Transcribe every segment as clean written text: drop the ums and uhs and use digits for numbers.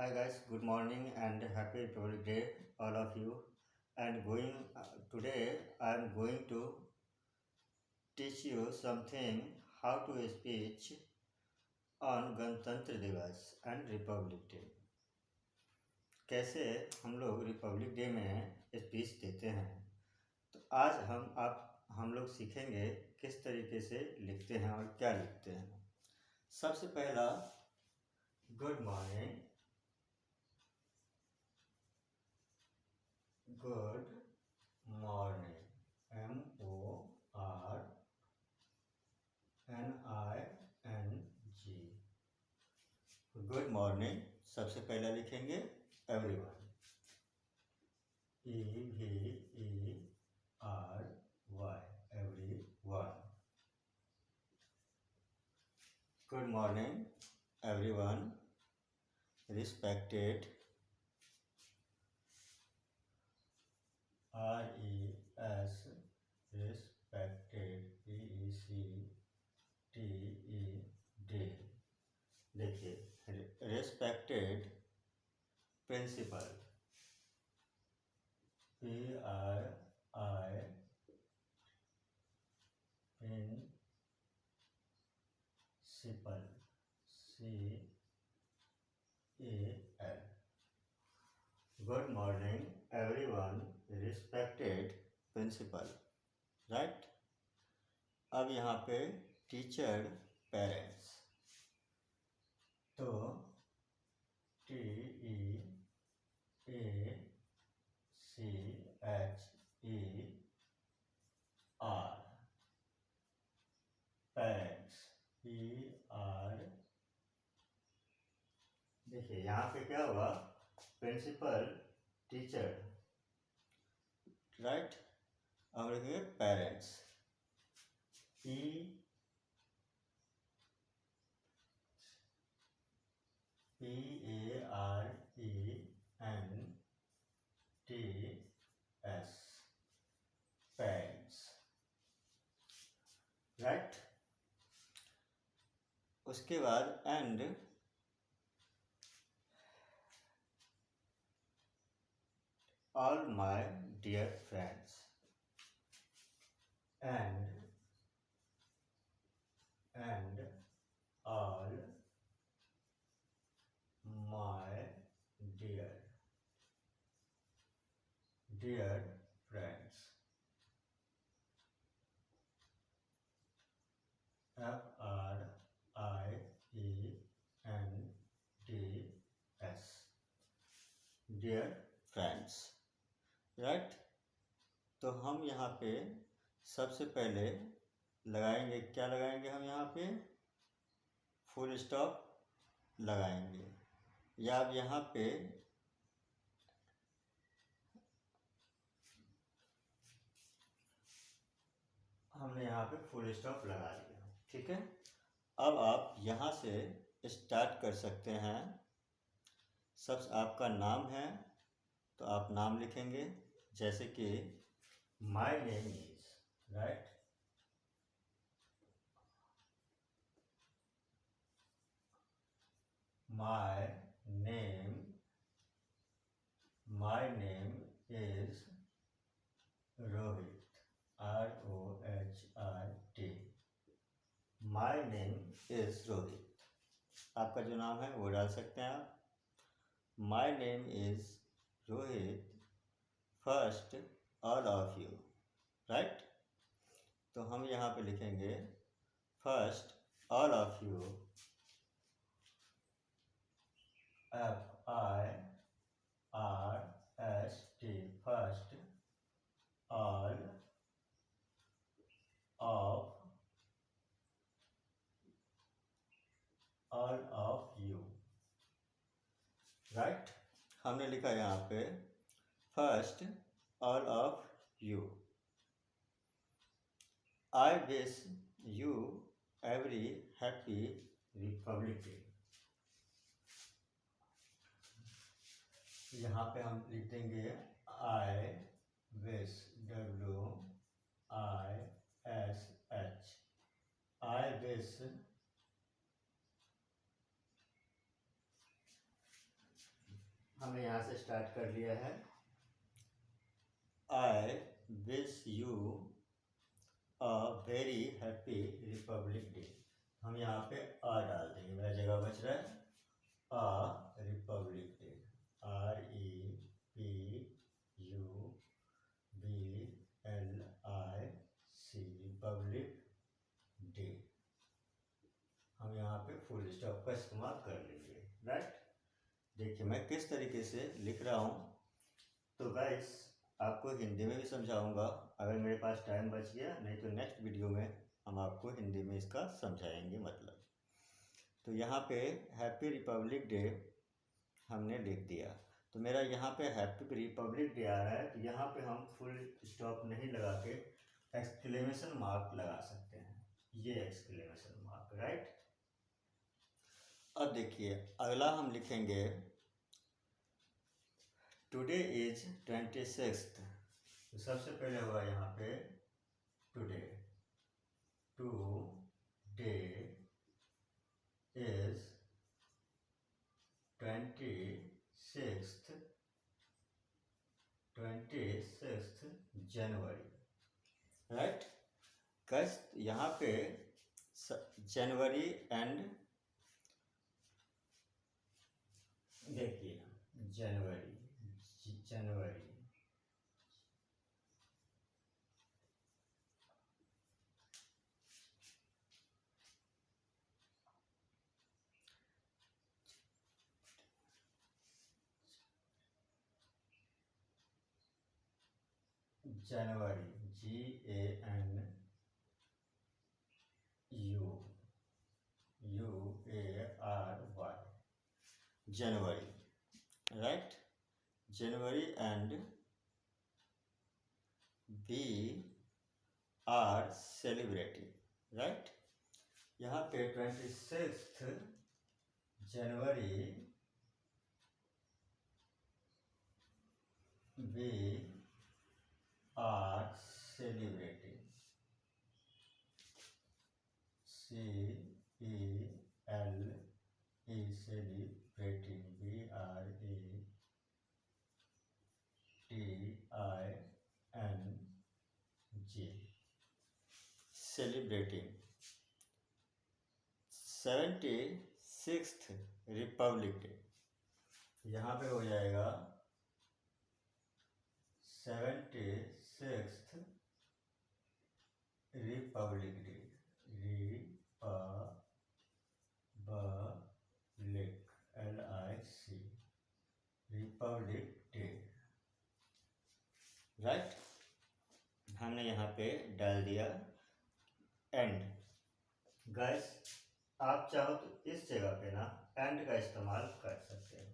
Hi guys, good morning and happy Republic Day, all of you. And today, I am going to teach you something how to speak on Gणतंत्र दिवस and Republic Day. कैसे हम लोग Republic day में speech देते हैं। तो आज हम लोग सीखेंगे किस तरीके से लिखते हैं और क्या लिखते हैं। सबसे पहला good morning, good morning, MORNING। Good morning सबसे पहला लिखेंगे everyone, EVERY, everyone. Good morning everyone, respected, RES, respected, PECTED। देखिए, respected principal, PRI, principal, CAL। Good morning everyone, respected principal, right. अब यहाँ पे टीचर, पेरेंट्स, तो TEACHER, पेरेंट्स, देखिए यहाँ पे क्या हुआ, प्रिंसिपल, टीचर, राइट। अब लिखेंगे पेरेंट्स, PARENTS, पेरेंट्स, राइट। उसके बाद and all my dear friends, and all my dear friends, FRIENDS, dear friends, right. तो हम यहाँ पे सबसे पहले लगाएंगे, क्या लगाएंगे हम यहाँ पे, फुल स्टॉप लगाएंगे, या अब यहाँ पे हमने यहाँ पे फुल स्टॉप लगा लिया, ठीक है। अब आप यहाँ से स्टार्ट कर सकते हैं। सब आपका नाम है तो आप नाम लिखेंगे, जैसे कि my name is, right. My name is Rohit, ROHIT। My name is Rohit, आपका जो नाम है वो डाल सकते हैं आप। My name is Rohit, first all of you, right. तो हम यहाँ पे लिखेंगे first all of you, FIRST, first all of you, right. हमने लिखा यहाँ पे first all of you. I wish you every happy Republic day. यहाँ पे हम लिख देंगे I wish, WISH, I wish यहाँ से स्टार्ट कर लिया है। I wish you a very happy Republic day. हम यहाँ पे आ डाल देंगे, मेरा जगह बच रहा है uh republic day, REPUBLIC republic day. हम यहाँ पे फुल स्टॉप का इस्तेमाल कर लेंगे, राइट। देखिए मैं किस तरीके से लिख रहा हूँ। तो गाइस आपको हिंदी में भी समझाऊंगा अगर मेरे पास टाइम बच गया, नहीं तो नेक्स्ट वीडियो में हम आपको हिंदी में इसका समझाएंगे मतलब। तो यहाँ पे हैप्पी रिपब्लिक डे हमने लिख दिया। तो मेरा यहाँ पे हैप्पी रिपब्लिक डे आ रहा है, तो यहाँ पे हम फुल स्टॉप नहीं लगा के एक्सक्लेमेशन मार्क लगा सकते हैं, ये एक्सक्लेमेशन मार्क, राइट। अब देखिए अगला हम लिखेंगे टुडे इज 26। तो सबसे पहले होगा यहाँ पे today, today is 26th January, right. कस यहाँ पे जनवरी एंड देखिए January GANUARY, January, right. January and we are celebrating, right. यहाँ पे 26th January we are celebrating, celebrating, celebrating 76th republic day. यहाँ पे हो जाएगा 76th republic day, republic day, right. हमने यहाँ पे डाल दिया एंड। गाइस आप चाहो तो इस जगह पे ना एंड का इस्तेमाल कर सकते हो,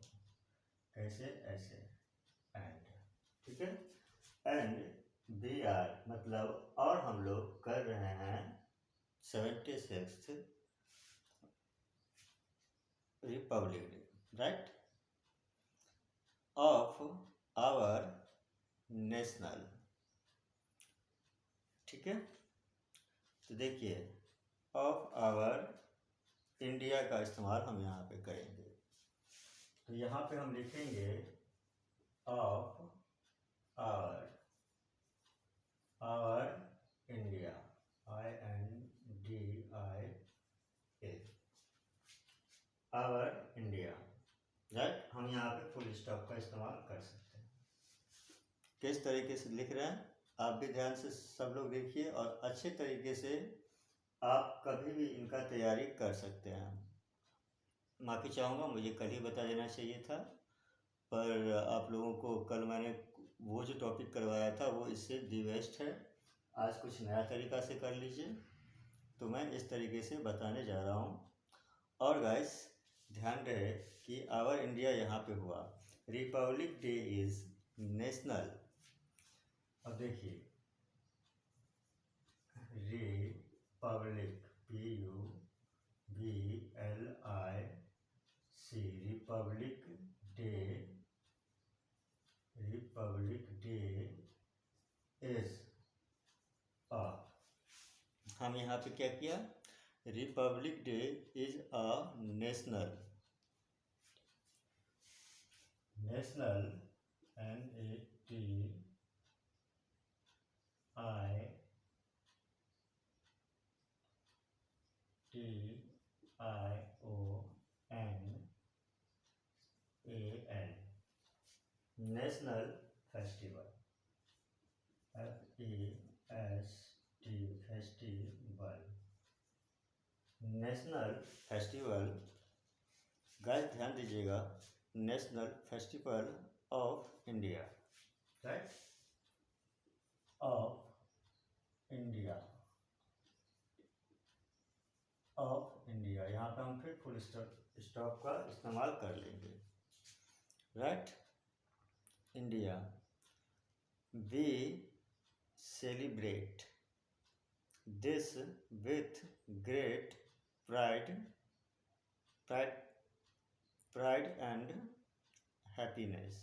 कैसे, ऐसे एंड, ठीक है। एंड वी आर मतलब और हम लोग कर रहे हैं 76th republic day, right, of our national, ठीक है। तो देखिए ऑफ आवर इंडिया का इस्तेमाल हम यहाँ पे करेंगे। तो यहाँ पे हम लिखेंगे of our India, INDIA, our India, right. हम यहाँ पे फुल स्टॉप का इस्तेमाल कर सकते हैं। किस तरीके से लिख रहे हैं आप भी ध्यान से सब लोग देखिए, और अच्छे तरीके से आप कभी भी इनका तैयारी कर सकते हैं। माफ़ी चाहूँगा, मुझे कल ही बता देना चाहिए था, पर आप लोगों को कल मैंने वो जो टॉपिक करवाया था वो इससे दी बेस्ट है। आज कुछ नया तरीका से कर लीजिए, तो मैं इस तरीके से बताने जा रहा हूँ। और गाइस ध्यान रहे कि आवर इंडिया यहाँ पे हुआ, रिपब्लिक डे इज़ नेशनल। अब देखिए Republic, PUBLIC, Republic day is a, हम यहाँ पे क्या किया, Republic day is a national national, NATIONAL, national festival, festival, national festival. Guys ध्यान दीजिएगा, national festival of India, right, of India, of India. यहाँ पे हम फिर फुल स्टॉप का इस्तेमाल कर लेंगे, right. India, we celebrate this with great pride, pride and happiness.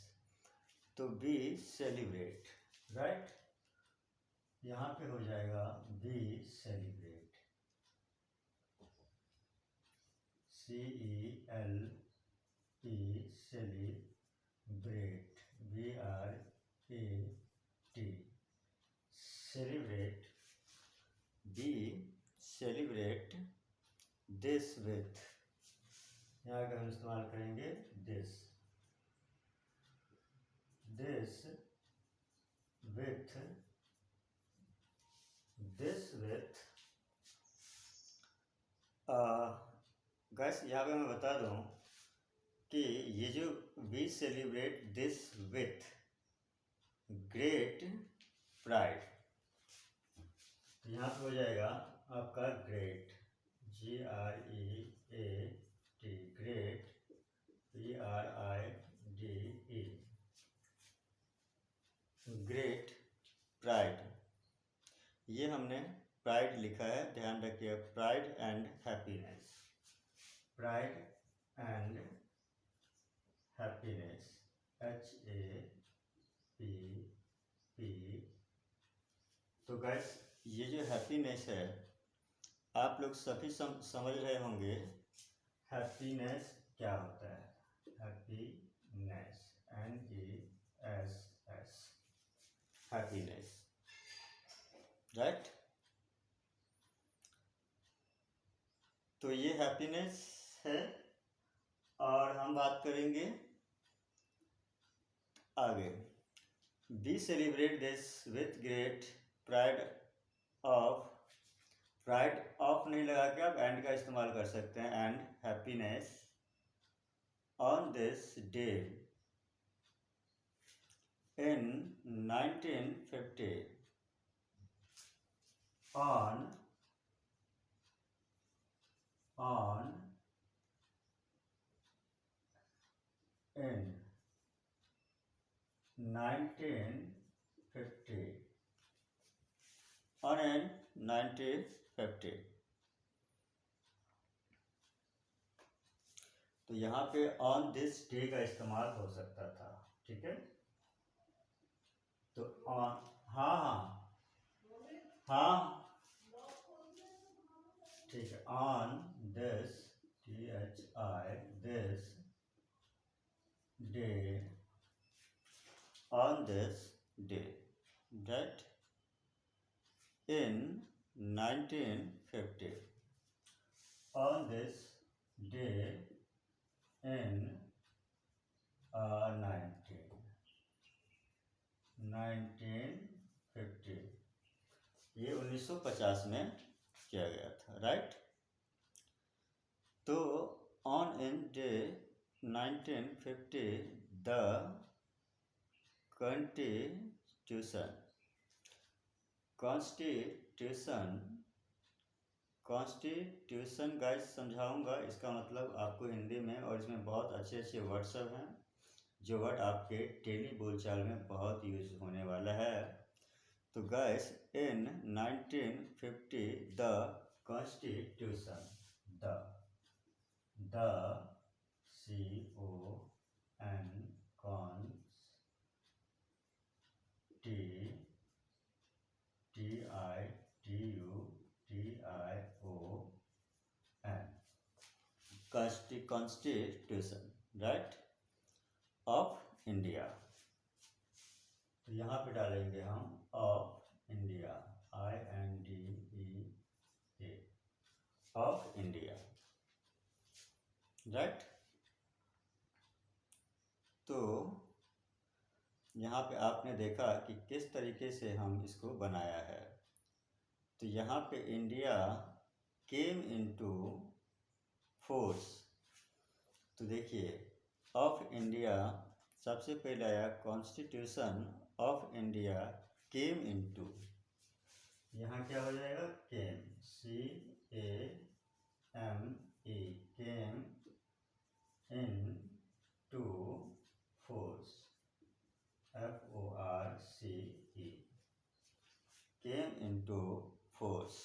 तो वी सेलिब्रेट, राइट, यहाँ पे हो जाएगा we celebrate, CELE, celebrate, BRAT, celebrate, we celebrate this with, यहाँ का हम इस्तेमाल करेंगे दिस विथ, गैस यहाँ पे मैं बता दूँ कि ये जो we celebrate this with great pride, तो यहाँ पे हो जाएगा आपका great, GREAT, great, PRIDE, great pride. ये हमने प्राइड लिखा है, ध्यान रखिए, pride and happiness, pride and happiness, HAPP। तो गाइस ये जो हैप्पीनेस है, आप लोग सभी समझ रहे होंगे हैप्पीनेस क्या होता है। Happiness, NESS, happiness, right. तो ये हैप्पीनेस है, और हम बात करेंगे आगे। We celebrate this with great pride of, pride of नहीं लगा के आप एंड का इस्तेमाल कर सकते हैं, and happiness on this day in 1950, on in 1950, on in 1950। तो यहाँ पे ऑन दिस डे का इस्तेमाल हो सकता था, ठीक है। तो ऑन, हाँ हाँ हाँ, ठीक है, on this, THI, this day, on this day, that in 1950, on this day in 1950, ये 1950 में किया गया था, राइट। तो on in day 1950 the constitution guys समझाऊंगा, इसका मतलब आपको हिंदी में, और इसमें बहुत अच्छे अच्छे वर्ड सब हैं जो वर्ड आपके डेली बोलचाल में बहुत यूज होने वाला है। तो guys in 1950 the constitution, the CON, constitution, right, of India. तो यहाँ पे डालेंगे हम of India, INDEA, of India, right. तो यहाँ पे आपने देखा कि किस तरीके से हम इसको बनाया है। तो यहाँ पे इंडिया केम इनटू फोर्स। तो देखिए ऑफ इंडिया सबसे पहले आया, constitution of India came into, यहाँ क्या हो जाएगा, came, CAME, came into force, FORCE, came into force.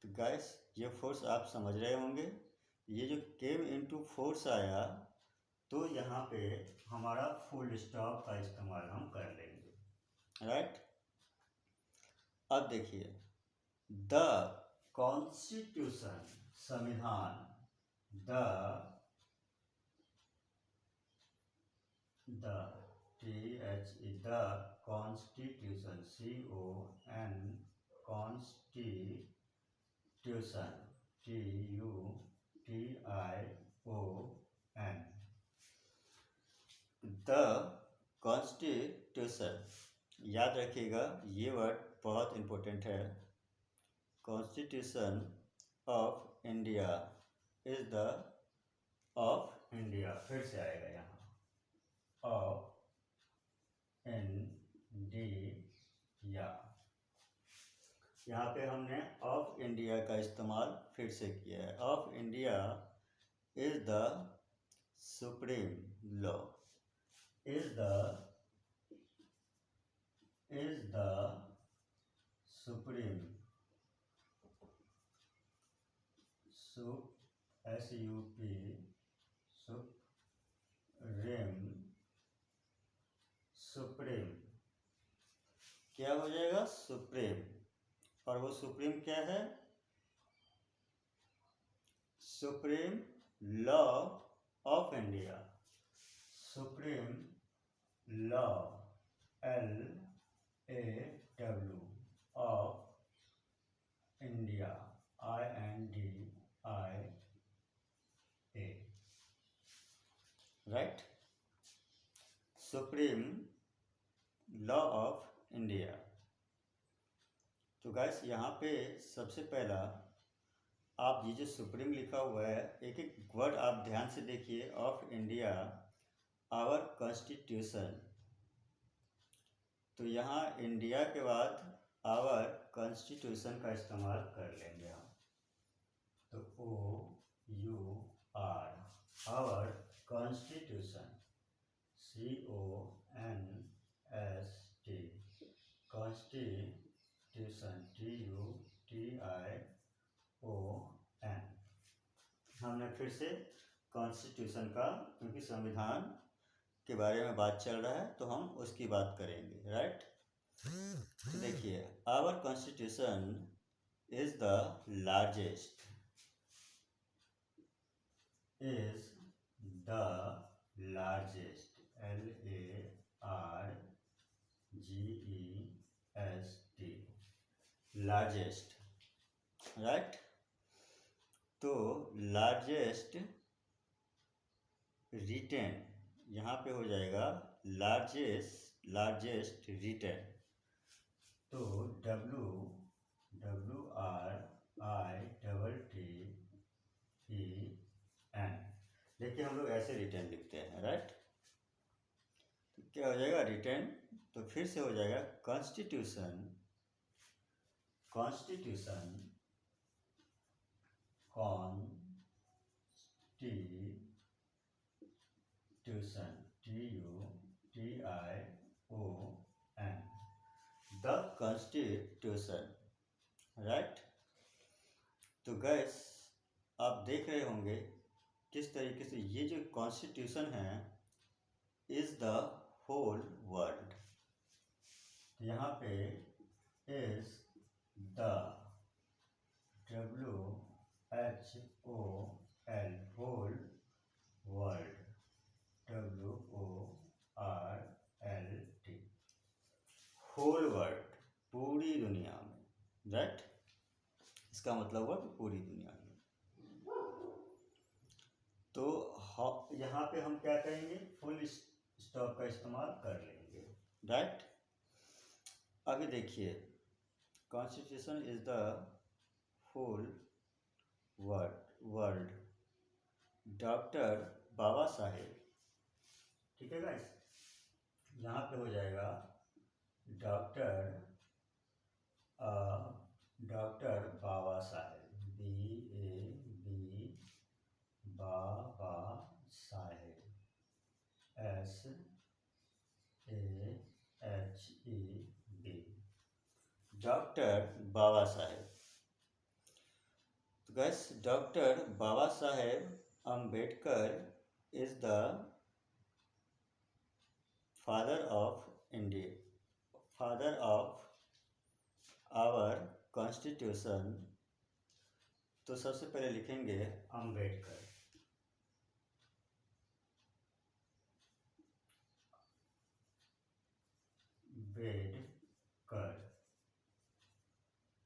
तो गाइस ये फोर्स आप समझ रहे होंगे, ये जो केम इनटू फोर्स आया तो यहाँ पे हमारा फुल स्टॉप का इस्तेमाल हम कर लेंगे, राइट। अब देखिए द कॉन्स्टिट्यूशन, संविधान, the THE, the constitution, CON, constitution, TUTION, the constitution, याद रखिएगा ये वर्ड बहुत इम्पोर्टेंट है। Constitution of India is the, of India फिर से आएगा यहाँ, ऑफ इंडिया, यहाँ पे हमने ऑफ इंडिया का इस्तेमाल फिर से किया है। Of India is the supreme law, is the supreme, supreme क्या हो जाएगा, सुप्रीम। और वो सुप्रीम क्या है, supreme law of India, supreme law, LAW, of India, INDIA, right. Supreme law of India. तो गाइस यहाँ पे सबसे पहला आप ये जो सुप्रीम लिखा हुआ है, एक एक वर्ड आप ध्यान से देखिए। ऑफ इंडिया, आवर कॉन्स्टिट्यूशन, तो यहाँ इंडिया के बाद आवर कॉन्स्टिट्यूशन का इस्तेमाल कर लेंगे हम। तो OUR, our constitution, CONST, constitution, TUTION। हमने फिर से कॉन्स्टिट्यूशन का, क्योंकि संविधान के बारे में बात चल रहा है तो हम उसकी बात करेंगे, राइट। तो देखिए our constitution is the largest, is the largest, LARGEST, largest, right। तो लार्जेस्ट रिटेन, यहाँ पे हो जाएगा लार्जेस्ट रिटेन। तो WRITTEN, देखिए हम लोग ऐसे रिटेन लिखते हैं, राइट। तो क्या हो जाएगा, रिटेन। तो फिर से हो जाएगा constitution, constitution, TUTION, the constitution, right. तो गैस आप देख रहे होंगे किस तरीके से ये जो कॉन्स्टिट्यूशन है इज द होल वर्ल्ड। यहाँ पे is the, WHOL, whole world, WORLD, इसका मतलब हुआ कि पूरी दुनिया में। तो यहाँ पे हम क्या करेंगे, फुल स्टॉप का इस्तेमाल कर लेंगे, राइट। अभी देखिए, constitution is the full word doctor Baba Saheb, ठीक है गाइस, यहाँ पे हो जाएगा doctor Baba Saheb, BAB Baba Saheb, SAHEB, doctor Baba Saheb. तो guys doctor Baba Saheb Ambedkar is the father of India, father of our constitution. तो सबसे पहले लिखेंगे अम्बेडकर,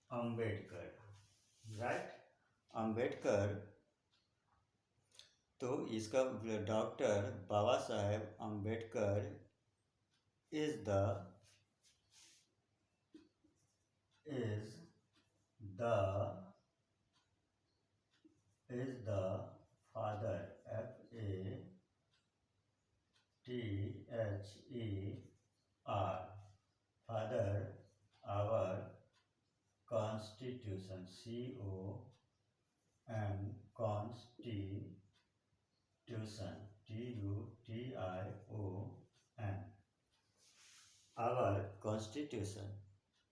अम्बेडकर, राइट, अम्बेडकर। तो इसका doctor Baba Saheb Ambedkar is the father, FATHER, father our constitution, constitution, TUTION, our constitution,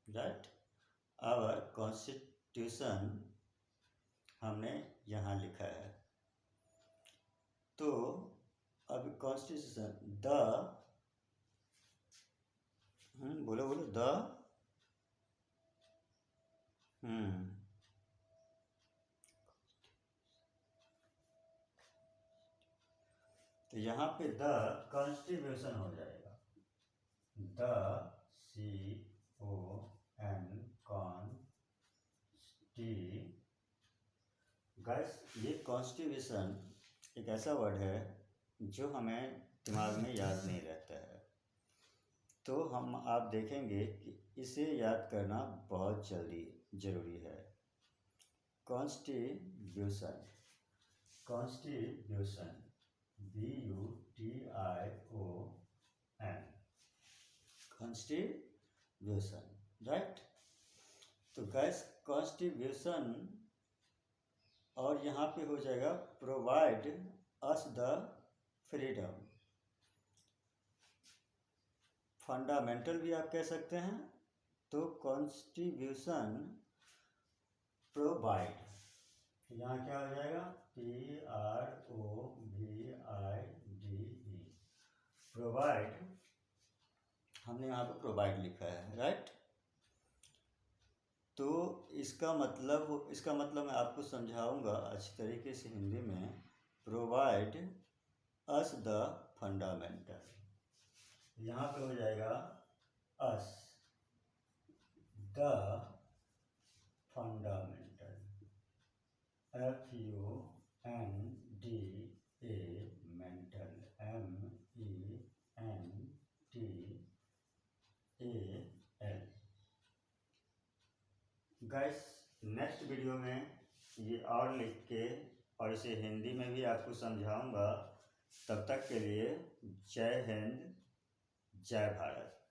right. Our constitution हमने यहाँ लिखा है। तो अब कॉन्स्टिट्यूशन बोलो तो यहाँ पे द कॉन्स्टिट्यूशन हो जाएगा, द गाइस, ये कॉन्स्टिट्यूशन एक ऐसा वर्ड है जो हमें दिमाग में याद नहीं रहता है। तो आप देखेंगे कि इसे याद करना बहुत ज़रूरी है। Constitution, BUTION, constitution, right. तो गाइस कॉन्स्टिट्यूशन, और यहाँ पे हो जाएगा provide us the freedom, fundamental भी आप कह सकते हैं। तो कॉन्स्टिट्यूशन प्रोवाइड, यहाँ क्या हो जाएगा, PROVIDE, प्रोवाइड, हमने यहाँ पे प्रोवाइड लिखा है, राइट। तो इसका मतलब मैं आपको समझाऊंगा अच्छी तरीके से हिंदी में। प्रोवाइड अस द फंडामेंटल, यहाँ पे हो जाएगा us the fundamental, FUNDA mental, MENTAL। Guys next video में ये और लिख के और इसे हिंदी में भी आपको समझाऊंगा। तब तक के लिए जय हिंद, जय भारत।